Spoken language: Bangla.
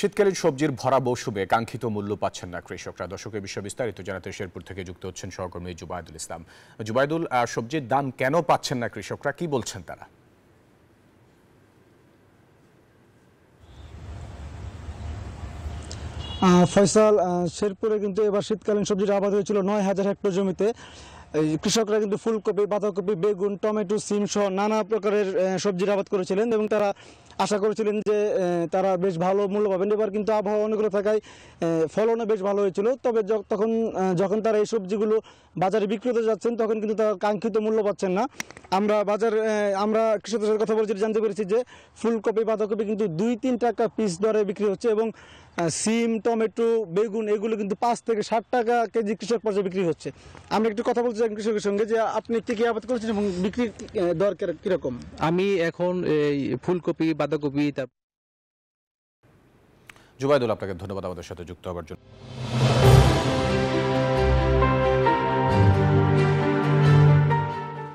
শীতকালীন সবজির ভরা মৌসুমে কাঙ্ক্ষিত মূল্য পাচ্ছেন না কৃষকরা। দর্শকের বিষয়ে বিস্তারিত জানাতে শেরপুর থেকে যুক্ত হচ্ছেন সহকর্মী জুবাইদুল ইসলাম। জুবাইদুল, সবজির দাম কেন পাচ্ছেন না কৃষকরা, কি বলছেন তারা? ফয়সাল, শেরপুরে কিন্তু এবার শীতকালীন সবজির আবাদ হয়েছিল ৯,০০০ হেক্টর জমিতে। কৃষকরা কিন্তু ফুলকপি, বাঁধাকপি, বেগুন, টমেটো, সিম সহ নানা প্রকারের সবজির আবাদ করেছিলেন এবং তারা আশা করেছিলেন যে তারা বেশ ভালো মূল্য পাবেন। এবার কিন্তু আবহাওয়া অনুকূল থাকায় ফলনও বেশ ভালো হয়েছিল। তবে যখন তারা এই সবজিগুলো বাজারে বিক্রি হতে যাচ্ছেন তখন কিন্তু তারা কাঙ্ক্ষিত মূল্য পাচ্ছেন না। আমরা কৃষকদের সাথে কথা বলছি, জানতে পেরেছি যে ফুলকপি, বাঁধাকপি কিন্তু ২-৩ টাকা পিস দরে বিক্রি হচ্ছে এবং সিম, টমেটো, বেগুন এগুলো কিন্তু ৫ থেকে ৬০ টাকা কেজি কৃষক পর্যায়ে বিক্রি হচ্ছে। আমরা একটু কথা বলতে চাই কৃষকের সঙ্গে যে আপনি কি আবাদ করেছেন এবং বিক্রির দর কিরকম? আমি এখন এই ফুলকপি, বাঁধাকপি। জুবাইদুল, আপনাকে ধন্যবাদ আমাদের সাথে যুক্ত হওয়ার জন্য।